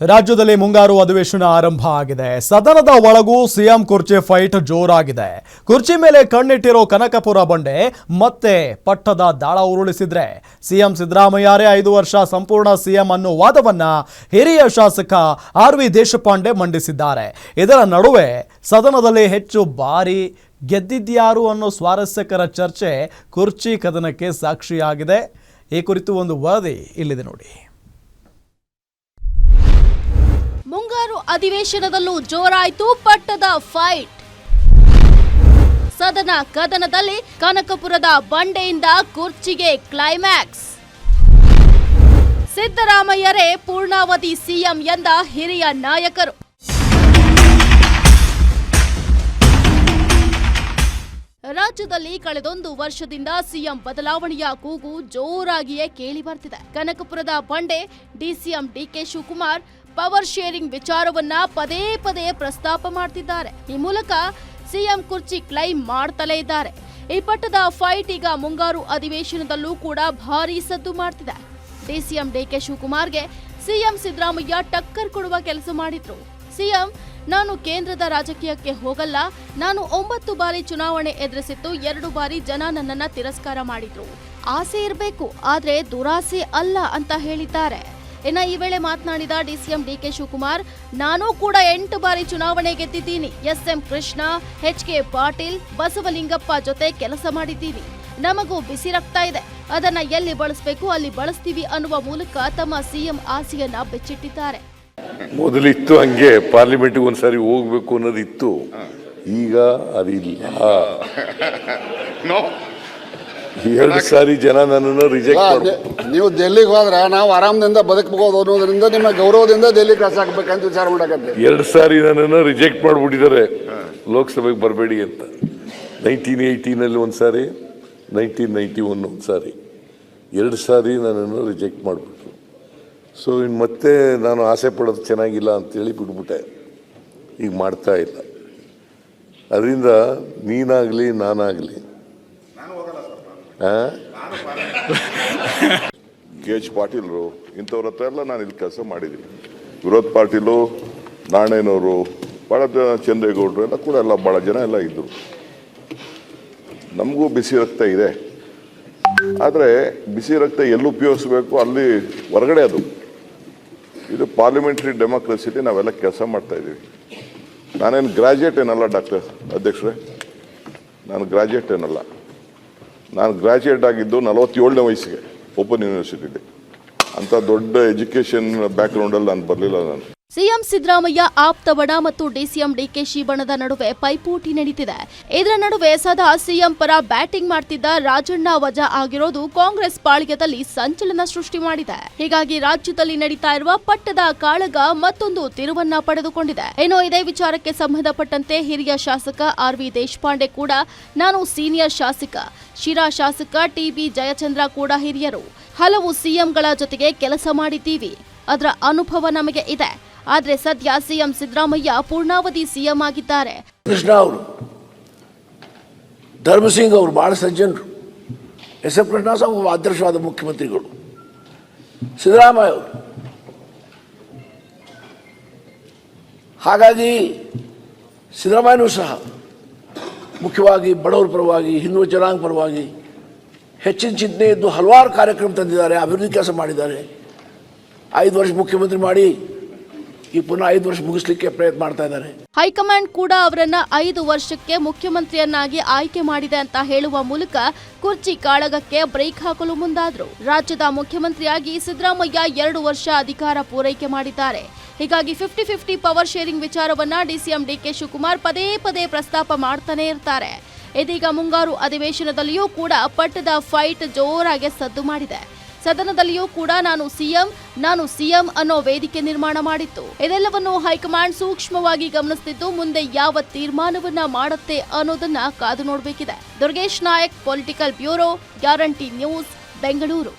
ರಾಜ್ಯದಲ್ಲಿ ಮುಂಗಾರು ಅಧಿವೇಶನ ಆರಂಭ ಆಗಿದೆ. ಸದನದ ಒಳಗೂ ಸಿಎಂ ಕುರ್ಚಿ ಫೈಟ್ ಜೋರಾಗಿದೆ. ಕುರ್ಚಿ ಮೇಲೆ ಕಣ್ಣಿಟ್ಟಿರೋ ಕನಕಪುರ ಬಂಡೆ ಮತ್ತೆ ಪಟ್ಟದ ದಾಳ ಉರುಳಿಸಿದ್ರೆ ಸಿಎಂ ಸಿದ್ದರಾಮಯ್ಯರೇ 5 ವರ್ಷ ಸಂಪೂರ್ಣ ಸಿಎಂ ಅನ್ನೋ ವಾದವನ್ನ ಹಿರಿಯ ಶಾಸಕ ಆರ್.ವಿ. ದೇಶಪಾಂಡೆ ಮಂಡಿಸಿದ್ದಾರೆ. ಇದರ ನಡುವೆ ಸದನದಲ್ಲಿ ಹೆಚ್ಚು ಬಾರಿ ಗೆದ್ದಿದ್ಯಾರು ಅನ್ನೋ ಸ್ವಾರಸ್ಯಕರ ಚರ್ಚೆ ಕುರ್ಚಿ ಕದನಕ್ಕೆ ಸಾಕ್ಷಿಯಾಗಿದೆ. ಈ ಕುರಿತು ಒಂದು ವರದಿ ಇಲ್ಲಿದೆ ನೋಡಿ. ಮುಂಗಾರು ಅಧಿವೇಶನದಲ್ಲೂ ಜೋರಾಯಿತು ಪಟ್ಟದ ಫೈಟ್. ಸದನ ಕದನದಲ್ಲಿ ಕನಕಪುರದ ಬಂಡೆಯಿಂದ ಕುರ್ಚಿಗೆ ಕ್ಲೈಮ್ಯಾಕ್ಸ್. ಸಿದ್ದರಾಮಯ್ಯರೇ ಪೂರ್ಣಾವಧಿ ಸಿಎಂ ಎಂದ ಹಿರಿಯ ನಾಯಕರು. ರಾಜ್ಯದಲ್ಲಿ ಕಳೆದೊಂದು ವರ್ಷದಿಂದ ಸಿಎಂ ಬದಲಾವಣೆಯ ಕೂಗು ಜೋರಾಗಿಯೇ ಕೇಳಿ ಬರ್ತಿದೆ. ಕನಕಪುರದ ಬಂಡೆ, DCM DK Shivakumar power sharing ವಿಚಾರವನ್ನ ಪದೇ ಪದೇ ಪ್ರಸ್ತಾಪ ಮಾಡ್ತಿದ್ದಾರೆ. ಈ ಮೂಲಕ ಸಿಎಂ ಕುರ್ಚಿ ಕ್ಲೈಮ್ ಮಾಡ್ತಲೇ ಇದ್ದಾರೆ. ಈ ಪಟ್ಟದ ಫೈಟ್ ಈಗ ಮುಂಗಾರು ಅಧಿವೇಶನದಲ್ಲೂ ಕೂಡ ಭಾರೀ ಸದ್ದು ಮಾಡ್ತಿದೆ. ಡಿಸಿಎಂ ಡಿಕೆ ಶಿವಕುಮಾರ್ಗೆ ಸಿಎಂ ಸಿದ್ದರಾಮಯ್ಯ ಟಕ್ಕರ್ ಕೊಡುವ ಕೆಲಸ ಮಾಡಿದ್ರು. ಸಿಎಂ, ನಾನು ಕೇಂದ್ರದ ರಾಜಕೀಯಕ್ಕೆ ಹೋಗಲ್ಲ, ನಾನು 9 ಬಾರಿ ಚುನಾವಣೆ ಎದುರಿಸಿದ್ದು, 2 ಬಾರಿ ಜನ ನನ್ನನ್ನ ತಿರಸ್ಕಾರ ಮಾಡಿದ್ರು. ಆಸೆ ಇರಬೇಕು, ಆದ್ರೆ ದುರಾಸೆ ಅಲ್ಲ ಅಂತ ಹೇಳಿದ್ದಾರೆ. ಇನ್ನ ಈ ವೇಳೆ ಮಾತನಾಡಿದ ಡಿಸಿಎಂ ಡಿಕೆ ಶಿವಕುಮಾರ್, ನಾನು ಕೂಡ 8 ಬಾರಿ ಚುನಾವಣೆ ಗೆದ್ದಿದ್ದೀನಿ. SM Krishna, H K. ಪಾಟೀಲ್, ಬಸವಲಿಂಗಪ್ಪ ಜೊತೆ ಕೆಲಸ ಮಾಡಿದ್ದೀನಿ. ನಮಗೂ ಬಿಸಿ ರಕ್ತ ಇದೆ, ಅದನ್ನ ಎಲ್ಲಿ ಬಳಸಬೇಕು ಅಲ್ಲಿ ಬಳಸ್ತೀವಿ ಅನ್ನುವ ಮೂಲಕ ತಮ್ಮ ಸಿಎಂ ಆಸೆಯನ್ನ ಬೆಚ್ಚಿಟ್ಟಿದ್ದಾರೆ. ಮೊದಲಿತ್ತು ಹಂಗೆ ಪಾರ್ಲಿಮೆಂಟ್ಗೆ ಒಂದ್ಸಾರಿ ಹೋಗ್ಬೇಕು ಅನ್ನೋದಿತ್ತು, ಈಗ ಅದಿಲ್ಲ. 2 ಸಾರಿ ಜನ ನನ್ನನ್ನು ರಿಜೆಕ್ಟ್ ಮಾಡಿ ನೀವು ಡೆಲ್ಲಿಗೆ ಹೋದ್ರೆ ನಾವು ಆರಾಮದಿಂದ ಬದುಕಬಹುದು ಅನ್ನೋದ್ರಿಂದ ನಿಮ್ಮ ಗೌರವದಿಂದ ಡೆಲ್ಲಿ ಕ್ರಾಸ್ ಹಾಕ್ಬೇಕಂತ ವಿಚಾರ ಮಾಡಕತ್ತೆ. 2 ಸಾರಿ ನನ್ನನ್ನು ರಿಜೆಕ್ಟ್ ಮಾಡಿಬಿಟ್ಟಿದ್ದಾರೆ ಲೋಕಸಭೆಗೆ ಬರಬೇಡಿ ಅಂತ. 1918 ಒಂದ್ಸಾರಿ, 1991 ಒಂದ್ಸಾರಿ, 2 ಸಾರಿ ನನ್ನನ್ನು ರಿಜೆಕ್ಟ್ ಮಾಡಿಬಿಟ್ರು. ಸೊ ಇನ್ನು ಮತ್ತೆ ನಾನು ಆಸೆ ಪಡೋದು ಚೆನ್ನಾಗಿಲ್ಲ ಅಂತೇಳಿ ಬಿಟ್ಬಿಟ್ಟೆ. ಈಗ ಮಾಡ್ತಾ ಇಲ್ಲ. ಅದರಿಂದ ನೀನಾಗಲಿ ನಾನಾಗಲಿ ಕೆ.ಎಚ್. ಪಾಟೀಲ್ರು ಇಂಥವ್ರ ಹತ್ರ ಎಲ್ಲ ನಾನು ಇಲ್ಲಿ ಕೆಲಸ ಮಾಡಿದ್ದೀನಿ. ವಿರೋಧ ಪಾಟೀಲು, ನಾಣೇನವರು, ಭಾಳ ಜನ, ಚಂದ್ರೇಗೌಡರು ಎಲ್ಲ ಕೂಡ ಎಲ್ಲ ಭಾಳ ಜನ ಎಲ್ಲ ಇದ್ದರು. ನಮಗೂ ಬಿಸಿ ರಕ್ತ ಇದೆ. ಆದರೆ ಬಿಸಿ ರಕ್ತ ಎಲ್ಲಿ ಉಪಯೋಗಿಸ್ಬೇಕು ಅಲ್ಲಿ ಹೊರಗಡೆ ಅದು. ಇದು ಪಾರ್ಲಿಮೆಂಟ್ರಿ ಡೆಮೋಕ್ರಸಿಲಿ ನಾವೆಲ್ಲ ಕೆಲಸ ಮಾಡ್ತಾ ಇದ್ದೀವಿ. ನಾನೇನು ಗ್ರಾಜ್ಯುಯೇಟ್ ಏನಲ್ಲ ಡಾಕ್ಟರ್ ಅಧ್ಯಕ್ಷರೇ, ನಾನು ಗ್ರಾಜ್ಯುಯೇಟ್ ಏನಲ್ಲ. ನಾನು ಗ್ರಾಜ್ಯುಯೇಟ್ ಆಗಿದ್ದು 47ನೇ ವಯಸ್ಸಿಗೆ ಓಪನ್ ಯೂನಿವರ್ಸಿಟಿಲಿ. ಅಂಥ ದೊಡ್ಡ ಎಜುಕೇಷನ್ ಬ್ಯಾಕ್ಗ್ರೌಂಡಲ್ಲಿ ನಾನು ಬರಲಿಲ್ಲ. ನಾನು ಸಿಎಂ ಸಿದ್ದರಾಮಯ್ಯ ಆಪ್ತ ಬಣ ಮತ್ತು ಡಿಸಿಎಂ ಡಿಕೆಶಿ ಬಣದ ನಡುವೆ ಪೈಪೋಟಿ ನಡೀತಿದೆ. ಇದರ ನಡುವೆ ಸದಾ ಸಿಎಂ ಪರ ಬ್ಯಾಟಿಂಗ್ ಮಾಡ್ತಿದ್ದ ರಾಜಣ್ಣ ವಜಾ ಆಗಿರೋದು ಕಾಂಗ್ರೆಸ್ ಪಾಳ್ಯದಲ್ಲಿ ಸಂಚಲನ ಸೃಷ್ಟಿ ಮಾಡಿದೆ. ಹೀಗಾಗಿ ರಾಜ್ಯದಲ್ಲಿ ನಡೀತಾ ಇರುವ ಪಟ್ಟದ ಕಾಳಗ ಮತ್ತೊಂದು ತಿರುವನ್ನ ಪಡೆದುಕೊಂಡಿದೆ. ಇನ್ನು ಇದೇ ವಿಚಾರಕ್ಕೆ ಸಂಬಂಧಪಟ್ಟಂತೆ ಹಿರಿಯ ಶಾಸಕ ಆರ್.ವಿ. ದೇಶಪಾಂಡೆ ಕೂಡ, ನಾನು ಸೀನಿಯರ್ ಶಾಸಕ, ಶಿರಾ ಶಾಸಕ ಟಿ.ಬಿ. ಜಯಚಂದ್ರ ಕೂಡ ಹಿರಿಯರು, ಹಲವು ಸಿಎಂಗಳ ಜೊತೆಗೆ ಕೆಲಸ ಮಾಡಿದ್ದೀವಿ, ಅದರ ಅನುಭವ ನಮಗೆ ಇದೆ. ಆದ್ರೆ ಸದ್ಯ ಸಿಎಂ ಸಿದ್ದರಾಮಯ್ಯ ಪೂರ್ಣಾವಧಿ ಸಿಎಂ ಆಗಿದ್ದಾರೆ. ಕೃಷ್ಣ ಅವರು, ಧರ್ಮಸಿಂಗ್ ಅವರು ಬಹಳ ಸಜ್ಜನರು. ಎಸ್.ಎಂ. ಕೃಷ್ಣ ಸಾಹೇಬ್ ಆದರ್ಶವಾದ ಮುಖ್ಯಮಂತ್ರಿಗಳು. ಸಿದ್ದರಾಮಯ್ಯ ಅವರು, ಹಾಗಾಗಿ ಸಿದ್ದರಾಮಯ್ಯನೂ ಸಹ ಮುಖ್ಯವಾಗಿ ಬಡವರ ಪರವಾಗಿ, ಹಿಂದೂ ಜನಾಂಗ ಪರವಾಗಿ ಹೆಚ್ಚಿನ ಚಿಂತನೆ ಇದ್ದು ಹಲವಾರು ಕಾರ್ಯಕ್ರಮ ತಂದಿದ್ದಾರೆ, ಅಭಿವೃದ್ಧಿ ಕೆಲಸ ಮಾಡಿದ್ದಾರೆ. 5 ವರ್ಷ ಮುಖ್ಯಮಂತ್ರಿ ಮಾಡಿ ಈ ಪುನಃ 5 ವರ್ಷ ಮುಗಿಸ್ಲಿಕ್ಕೆ ಪ್ರಯತ್ನ ಮಾಡ್ತಾ ಇದ್ದಾರೆ. ಹೈಕಮಾಂಡ್ ಕೂಡ ಅವರನ್ನ 5 ವರ್ಷಕ್ಕೆ ಮುಖ್ಯಮಂತ್ರಿಯನ್ನಾಗಿ ಆಯ್ಕೆ ಮಾಡಿದೆ ಅಂತ ಹೇಳುವ ಮೂಲಕ ಕುರ್ಚಿ ಕಾಳಗಕ್ಕೆ ಬ್ರೇಕ್ ಹಾಕಲು ಮುಂದಾದ್ರು. ರಾಜ್ಯದ ಮುಖ್ಯಮಂತ್ರಿಯಾಗಿ ಸಿದ್ದರಾಮಯ್ಯ 2 ವರ್ಷ ಅಧಿಕಾರ ಪೂರೈಕೆ ಮಾಡಿದ್ದಾರೆ. ಹೀಗಾಗಿ 50-50 ಪವರ್ ಶೇರಿಂಗ್ ವಿಚಾರವನ್ನ ಡಿಸಿಎಂ ಡಿಕೆ ಶಿವಕುಮಾರ್ ಪದೇ ಪದೇ ಪ್ರಸ್ತಾಪ ಮಾಡ್ತಾನೆ ಇರ್ತಾರೆ. ಇದೀಗ ಮುಂಗಾರು ಅಧಿವೇಶನದಲ್ಲಿಯೂ ಕೂಡ ಪಟ್ಟದ ಫೈಟ್ ಜೋರಾಗಿ ಸದ್ದು ಮಾಡಿದೆ. ಸದನದಲ್ಲಿಯೂ ಕೂಡ ನಾನು ಸಿಎಂ ಅನ್ನೋ ವೇದಿಕೆ ನಿರ್ಮಾಣ ಮಾಡಿತ್ತು. ಇದೆಲ್ಲವನ್ನು ಹೈಕಮಾಂಡ್ ಸೂಕ್ಷ್ಮವಾಗಿ ಗಮನಿಸುತ್ತಿದ್ದು ಮುಂದೆ ಯಾವ ತೀರ್ಮಾನವನ್ನ ಮಾಡುತ್ತೆ ಅನ್ನೋದನ್ನ ಕಾದು ನೋಡಬೇಕಿದೆ. Durgesh Nayak, political bureau, Guarantee News, Bengaluru.